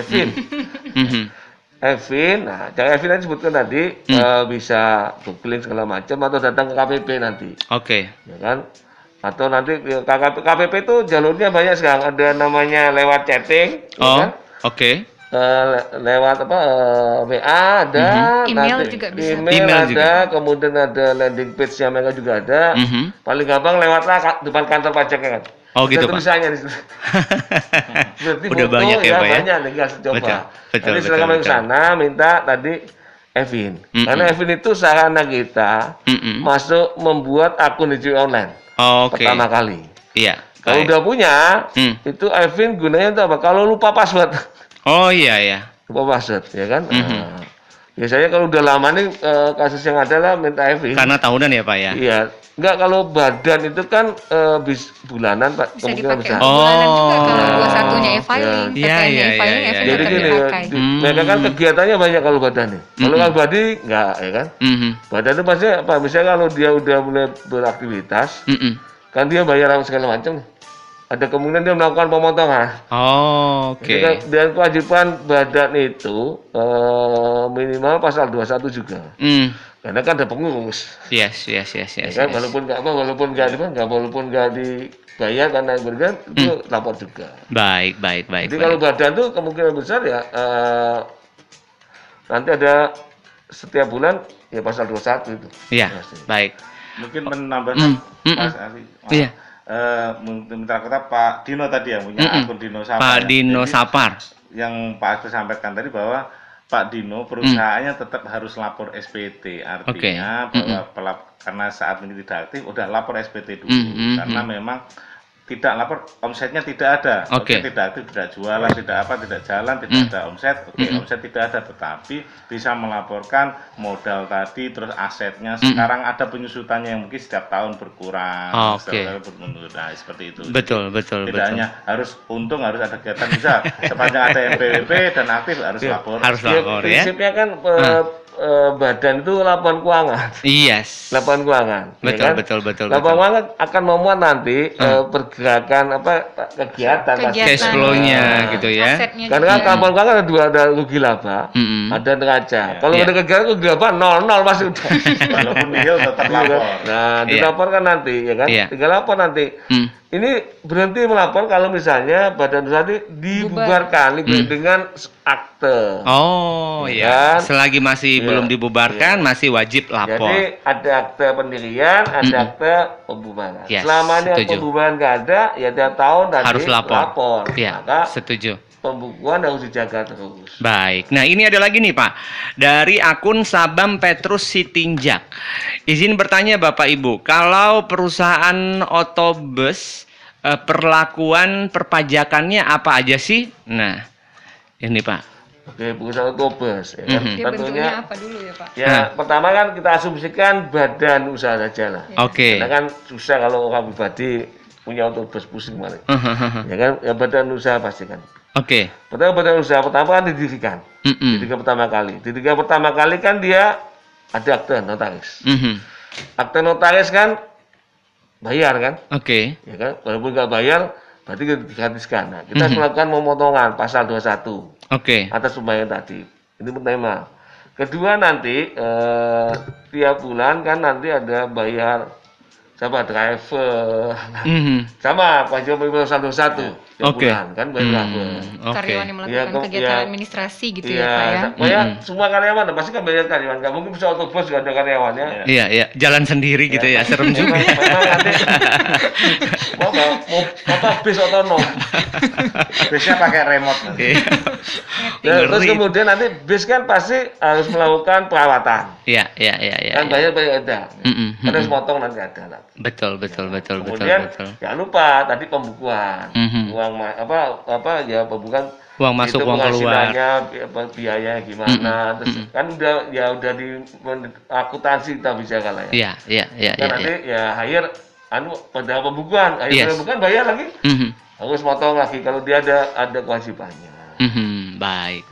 EVIN, nah cara EVIN yang disebutkan tadi bisa googling segala macam atau datang ke KPP nanti. Oke. Ya kan? Atau nanti KPP itu jalurnya banyak sekarang. Ada namanya lewat chatting, ya kan? Oke. Lewat WA ada, email nanti juga bisa. Email ada, kemudian ada landing page yang mereka juga ada. Paling gampang lewatlah depan kantor pajaknya kan. Gitu Pak. Tulisannya di situ. Udah banyak ya Pak ya. Banyak nih gas coba. Betul. Nanti silakan ke sana minta tadi EVIN. Karena EVIN itu sarana kita masuk membuat akun digital online. Pertama kali. Iya. Kalau udah punya, itu EVIN gunanya itu apa? Kalau lupa password. Iya. Lupa password, ya kan? Biasanya kalau udah lama nih kasus yang ada lah minta EVIN. Karena tahunan ya Pak ya? Iya. Enggak, kalau badan itu kan bulanan Pak. Bisa dipakai bulanan juga kalau 21-nya e-filing. Iya. Jadi gini, mereka kan kegiatannya banyak kalau badan nih. Kalau badi enggak, ya kan? Badan itu pasti apa? Misalnya kalau dia udah mulai beraktivitas, kan dia bayar segala macam nih. Ada kemungkinan dia melakukan pemotongan. Oke. Dan kewajiban badan itu minimal pasal 21 juga. Karena kan ada pengurus. Yes. Ya kan, walaupun nggak dibayar karena bergan itu lapor juga. Baik. Jadi kalau badan tuh kemungkinan besar ya nanti ada setiap bulan ya pasal 21 itu. Iya. Baik. Mungkin menambahkan Mas Ari. Iya. Mitra kata Pak Dino tadi yang punya akun Dino Sapar. Pak Dino Sapar. Yang Pak Agus sampaikan tadi bahwa Pak Dino perusahaannya tetap harus lapor SPT, artinya bahwa karena saat ini tidak aktif udah lapor SPT dulu karena memang tidak lapor, omsetnya tidak ada, tidak aktif, tidak jualan, tidak jalan, tidak ada omset, omset tidak ada, tetapi bisa melaporkan modal tadi, terus asetnya sekarang ada penyusutannya yang mungkin setiap tahun berkurang, setiap tahun bermundur, nah seperti itu. Betul. Tidak hanya harus untung, harus ada kegiatan, bisa sepanjang ada NPWP dan aktif harus lapor. Harus lapor ya. Prinsipnya kan badan itu laporan keuangan. Yes. Laporan keuangan. Betul. Laporan keuangan akan memuat nanti pergerakan kegiatan cash flow-nya gitu ya. Karena laporan keuangan ada dua, ada rugi laba, ada neraca. Kalau ada kegiatan rugi laba 0 pasti udah. Walaupun nihil tetap lapor. Nah, dilaporkan nanti ya kan. Tinggal lapor nanti. ini berhenti melapor kalau misalnya badan usaha dibubarkan dengan akte. Oh ya, kan? Selagi masih belum dibubarkan masih wajib lapor. Jadi ada akte pendirian, ada akte pembubaran. Yes, selama ini pembubaran nggak ada, ya tiap tahun harus lapor. Ya, maka setuju. Pembukuan harus dijaga terus. Baik. Nah, ini ada lagi nih, Pak. Dari akun Sabam Petrus Sitinjak. Izin bertanya Bapak Ibu, kalau perusahaan otobus perlakuan perpajakannya apa aja sih? Nah, ini Pak. Oke, perusahaan otobus. Ya, bentuknya apa dulu ya Pak? Ya, pertama kan kita asumsikan badan usaha saja lah. Oke. Karena kan susah kalau orang pribadi punya otobus pusing malah. Ya kan, ya badan usaha pasti kan. Oke. Badan usaha pertama kan didirikan. Didirikan pertama kali. Didirikan pertama kali kan dia ada akte notaris. Akte notaris kan bayar kan? Oke. Ya kan? Walaupun nggak bayar, berarti digratiskan. Nah, kita melakukan pemotongan pasal 21. Oke. Atas pembayaran tadi. Ini pertama. Kedua nanti tiap bulan kan nanti ada bayar sama driver. Sama kewajiban pasal 21. Bulan kan bayar karyawan yang melakukan kegiatan administrasi gitu ya Pak ya. Pokoknya semua karyawan pasti kan bayar karyawan. Nggak mungkin bisa otobus nggak ada karyawannya. Iya, jalan sendiri gitu ya, serem juga. Apa bis otonom. Bisnya pakai remote. Terus kemudian nanti bis kan pasti harus melakukan perawatan. Iya. Kan bayar ada. Harus potong nanti ada. Betul. Kemudian jangan lupa tadi pembukuan. Uang apa ya pembukuan uang masuk uang keluar biaya gimana terus kan udah di akuntansi kita bisa kalau ya. Iya. Nanti ya hire pada pembukuan, pembukuan bayar lagi. Harus potong lagi kalau dia ada kewajibannya. Baik.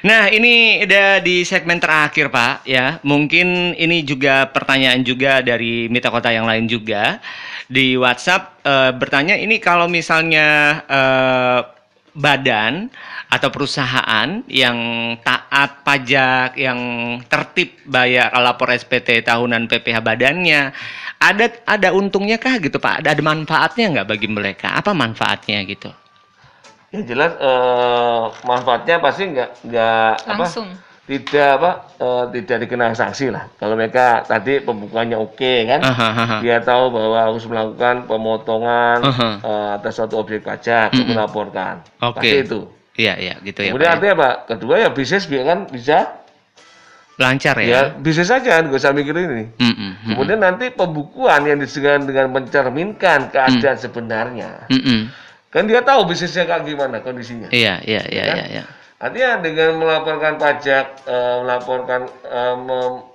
Nah, ini udah di segmen terakhir, Pak, ya. Mungkin ini juga pertanyaan juga dari mitra kota yang lain juga di WhatsApp bertanya ini kalau misalnya badan atau perusahaan yang taat pajak, yang tertib bayar lapor SPT tahunan PPh badannya, ada untungnya kah gitu, Pak? Ada manfaatnya nggak bagi mereka? Apa manfaatnya gitu? Ya jelas manfaatnya pasti nggak langsung. Tidak dikenal sanksi lah. Kalau mereka tadi pembukuannya oke kan, dia tahu bahwa harus melakukan pemotongan atas suatu objek pajak, melaporkan. Pasti itu. Iya gitu ya. Kemudian artinya apa? Kedua ya bisnis kan bisa lancar ya. Ya bisnis saja, nggak usah mikir ini. Kemudian nanti pembukuan yang disebut dengan mencerminkan keadaan sebenarnya. Kan dia tahu bisnisnya kayak gimana kondisinya. Iya. Artinya dengan melaporkan pajak,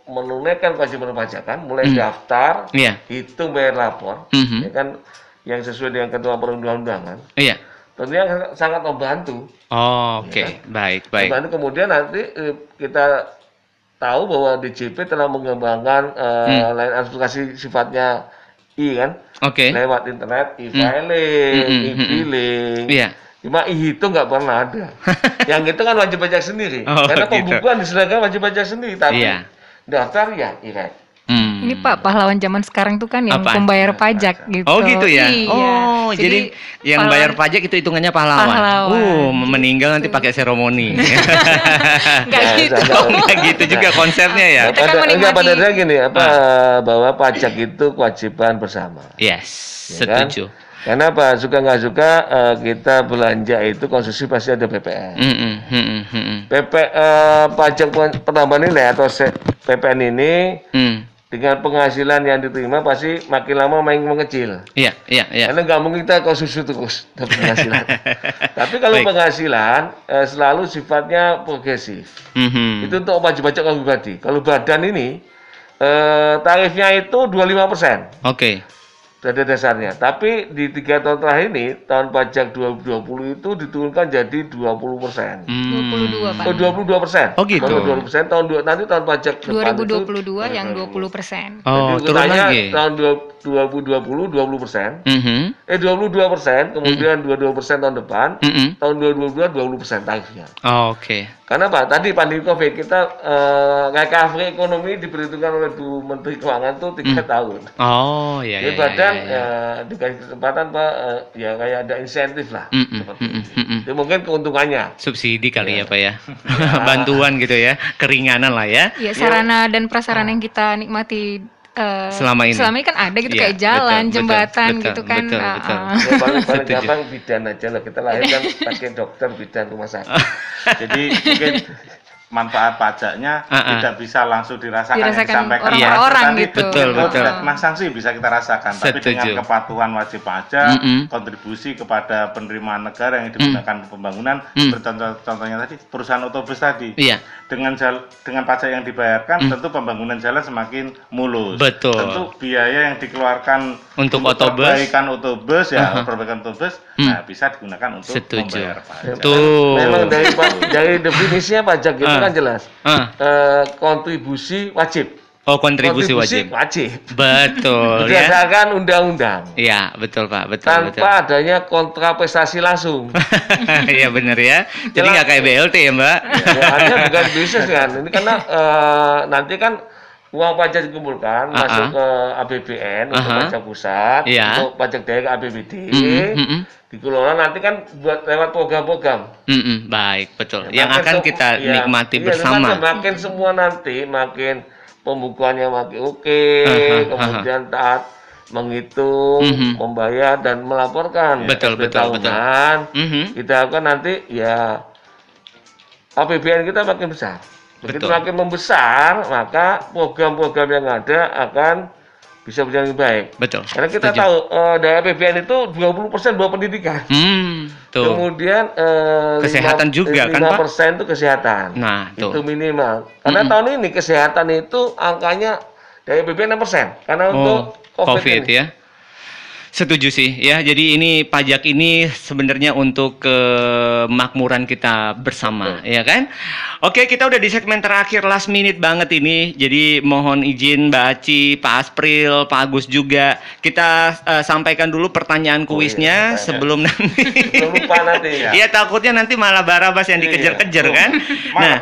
menunaikan kewajiban perpajakan, mulai daftar, hitung bayar lapor, ya kan, yang sesuai dengan ketentuan perundang-undangan. Iya. Tentunya sangat membantu. Oke. Ya kan? Baik. Membantu kemudian nanti kita tahu bahwa DJP telah mengembangkan layanan aplikasi sifatnya kan, lewat internet, e-filing, e-billing. Iya. Cuma e-hitung nggak pernah ada. Yang itu kan wajib pajak sendiri. Karena pembukuan disediakan wajib pajak sendiri, tapi daftar ya e-rek. Ini Pak, pahlawan zaman sekarang tuh kan yang pembayar pajak gitu. Oh gitu ya? Iya. Oh, jadi yang bayar pajak itu hitungannya pahlawan. Meninggal nanti pakai seremoni. Enggak gitu. Enggak gitu juga konsepnya ya. Enggak pada dasarnya gini, bahwa pajak itu kewajiban bersama. Yes, setuju. Karena apa? Suka nggak suka kita belanja itu konsumsi pasti ada PPN. Pajak penambahan nilai atau PPN ini dengan penghasilan yang diterima pasti makin lama makin mengecil. Iya. Karena nggak mungkin kita konsumsi terus dapat penghasilan. Tapi kalau penghasilan selalu sifatnya progresif. Itu untuk wajib pajak orang pribadi. Kalau badan ini tarifnya itu 25%. Oke. Pada dasarnya. Tapi di 3 tahun terakhir ini, tahun pajak 2020 itu diturunkan jadi 20%. 22 Pak. Oh 22%. Oh gitu. 22%. Nanti tahun pajak 2022 yang 20%. Oh, turun lagi. Tahun 20% 22%, kemudian 22% tahun depan, tahun 2022 20% tarifnya. Oke. Karena Pak, tadi pandemi COVID kita recovery ekonomi diperhitungkan oleh Bu Menteri Keuangan tuh 3 tahun. Oh iya. Jadi badan dikasih kesempatan Pak, ya kayak ada insentif lah. Itu mungkin keuntungannya. Subsidi kali ya Pak ya. Bantuan gitu ya, keringanan lah ya. Iya, sarana dan prasarana yang kita nikmati selama ini kan ada gitu, kayak jalan, jembatan gitu kan. Betul. Paling gampang bidan aja lah, kita lahir kan pakai dokter, bidan, rumah sakit. Jadi mungkin manfaat pajaknya tidak bisa langsung dirasakan yang disampaikan orang gitu. Betul. Sanksi bisa kita rasakan, tapi dengan kepatuhan wajib pajak, kontribusi kepada penerimaan negara yang digunakan pembangunan, contohnya tadi perusahaan otobus tadi. Dengan pajak yang dibayarkan, tentu pembangunan jalan semakin mulus. Betul. Tentu biaya yang dikeluarkan untuk perbaikan otobus nah bisa digunakan untuk membayar pajak. Memang dari definisinya pajak itu kan jelas. Kontribusi wajib. Kontribusi wajib. Betul. Berdasarkan undang-undang. Iya, betul Pak. Betul. Tanpa adanya kontraprestasi langsung. Iya benar ya. Jadi nggak kayak BLT ya Mbak. Hanya bukan bisnis kan. Ini karena nanti kan uang pajak dikumpulkan masuk ke APBN untuk pajak pusat, untuk pajak daerah ke APBD. Dikelola nanti kan buat lewat program-program. Baik, betul. Yang akan kita nikmati bersama. Makin semua nanti makin pembukuannya makin oke, kemudian taat menghitung, membayar dan melaporkan. Betul. Kita akan nanti ya APBN kita makin besar. Begitu makin membesar, maka program-program yang ada akan bisa berjalan lebih baik. Betul. Karena kita tahu dari APBN itu 20% buat pendidikan. Kemudian kesehatan juga 5% kan Pak? 5% itu kesehatan. Nah, itu minimal. Karena tahun ini kesehatan itu angkanya dari APBN 6%. Karena untuk COVID ini. Ya. Setuju sih ya. Jadi ini pajak ini sebenarnya untuk kemakmuran kita bersama, ya kan? Oke, kita udah di segmen terakhir, last minute banget ini. Jadi mohon izin Mbak Aci, Pak Aspril, Pak Agus juga. Kita sampaikan dulu pertanyaan kuisnya sebelum nanti. Lupa nanti ya. Iya, takutnya nanti malah Barabas yang dikejar-kejar kan. Nah,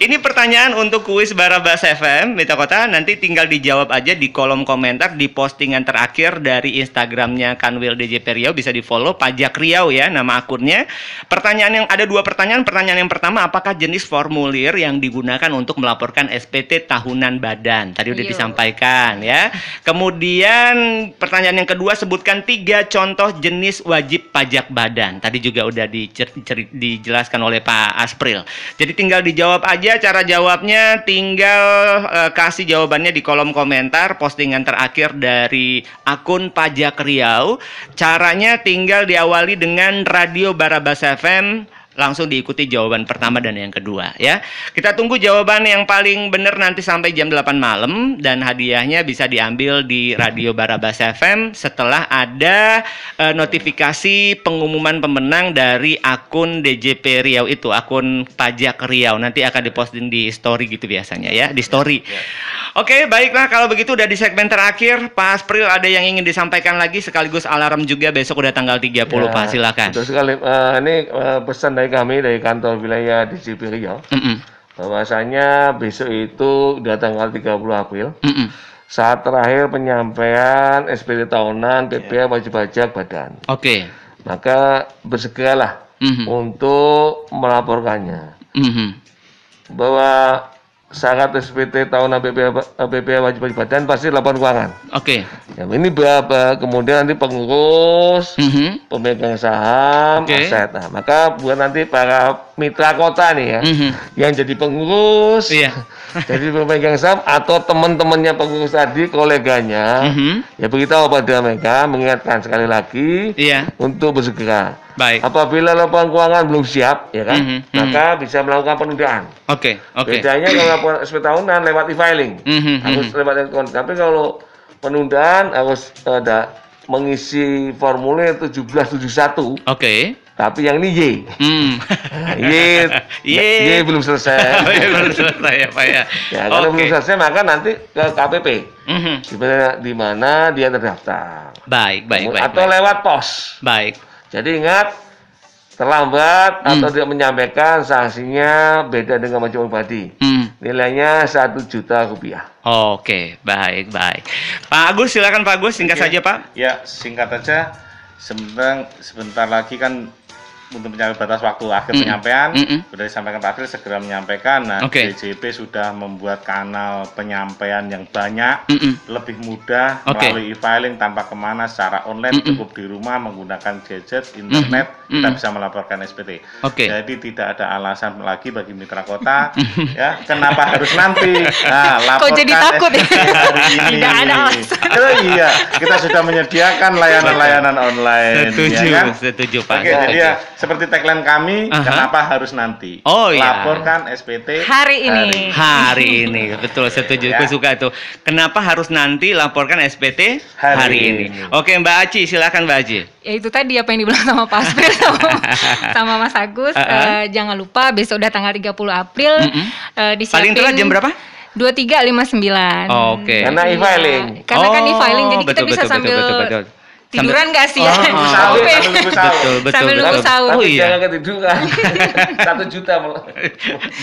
ini pertanyaan untuk kuis Barabas FM Mitra Kota. Nanti tinggal dijawab aja di kolom komentar di postingan terakhir dari Instagramnya Kanwil DJP Riau, bisa di follow Pajak Riau ya nama akunnya. Pertanyaan yang ada 2 pertanyaan. Pertanyaan yang pertama, apakah jenis formulir yang digunakan untuk melaporkan SPT tahunan badan? Tadi udah disampaikan ya. Kemudian pertanyaan yang kedua, sebutkan 3 contoh jenis wajib pajak badan. Tadi juga udah dijelaskan oleh Pak Aspril. Jadi tinggal dijawab aja. Cara jawabnya tinggal kasih jawabannya di kolom komentar postingan terakhir dari akun Pajak Riau. Caranya tinggal diawali dengan Radio Barabas FM, langsung diikuti jawaban pertama dan yang kedua ya. Kita tunggu jawaban yang paling benar nanti sampai jam 8 malam, dan hadiahnya bisa diambil di Radio Barabas FM setelah ada notifikasi pengumuman pemenang dari akun DJP Riau itu, akun Pajak Riau. Nanti akan diposting di story gitu biasanya ya, di story. Oke, baiklah kalau begitu udah di segmen terakhir. Pak Aspril ada yang ingin disampaikan lagi sekaligus alarm juga, besok udah tanggal 30 Pak, silakan. Betul sekali. Ini pesan dari kami dari kantor wilayah DJP Riau. Bahwasanya besok itu udah tanggal 30 April. Saat terakhir penyampaian SPT tahunan PPh wajib pajak badan. Maka bersegeralah untuk melaporkannya. Bahwa syarat SPT tahunan PPh wajib pajak badan pasti laporan keuangan. Ya, ini berapa? Kemudian nanti pengurus, pemegang saham, aset. Nah, maka buat nanti para mitra kota nih ya, yang jadi pengurus, jadi pemegang saham atau teman-temannya pengurus tadi, koleganya, ya beritahu pada mereka, mengingatkan sekali lagi untuk bersegera. Apabila laporan keuangan belum siap, ya kan, maka bisa melakukan penundaan. Bedanya kalau laporan SPT tahunan lewat e-filing, harus lewat elektronik. Tapi kalau penundaan harus ada mengisi formulir 1771. Oke. Tapi yang ini Y. Y belum selesai. Belum selesai ya Pak ya. Ya, kalau belum selesai maka nanti ke KPP. Di mana dia terdaftar. Baik. Atau lewat pos. Baik. Jadi ingat, terlambat atau tidak menyampaikan sanksinya beda dengan wajib pribadi. Nilainya 1 juta rupiah. Oke, baik. Pak Agus, silakan Pak Agus, singkat saja Pak. Ya, singkat aja. Sebentar lagi kan untuk mencapai batas waktu akhir penyampaian, sudah disampaikan Pak April segera menyampaikan. Nah, DJP sudah membuat kanal penyampaian yang banyak, lebih mudah melalui e-filing tanpa kemana, secara online, cukup di rumah menggunakan gadget, internet, kita bisa melaporkan SPT. Jadi tidak ada alasan lagi bagi mitra kota, ya kenapa harus nanti? Nah, laporkan. Kok jadi takut ya? Hari ini. Tidak ada alasan. Iya, kita sudah menyediakan layanan-layanan online. Setuju Pak. Jadi ya seperti tagline kami, kenapa harus nanti? Laporkan SPT hari ini. Hari ini, betul, setuju. Aku suka itu. Kenapa harus nanti laporkan SPT hari ini? Oke, Mbak Aci, silakan Mbak Aci. Ya itu tadi apa yang dibilang sama Pak Aspril sama Mas Agus. Jangan lupa besok udah tanggal 30 April. Disiapin. Paling telat jam berapa? 23.59. Oke. Karena e-filing. Karena kan e-filing, jadi kita bisa sambil tiduran nggak sih ya? Sambil nunggu sahur. Jangan ketiduran. 1 juta.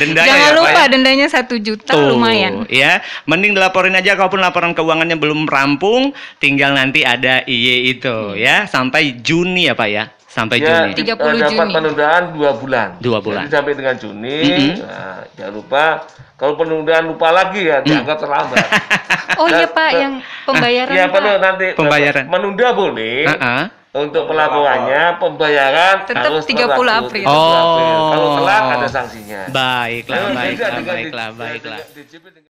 Dendanya jangan ya, lupa Pak, ya? dendanya 1 juta. Lumayan. Ya, mending dilaporin aja kalaupun laporan keuangannya belum rampung, tinggal nanti ada IY itu ya sampai Juni ya Pak ya. Sampai Juni. 30 dapat Juni. penundaan 2 bulan. 2 bulan. Jadi sampai dengan Juni. Nah, jangan lupa kalau penundaan lupa lagi ya dianggap terlambat. Oh iya Pak, yang pembayaran Iya, Pak. nanti pembayaran. Menunda boleh. Untuk pelaporannya, pembayaran tetap harus 30 April. Kalau telat ada sanksinya. Baiklah.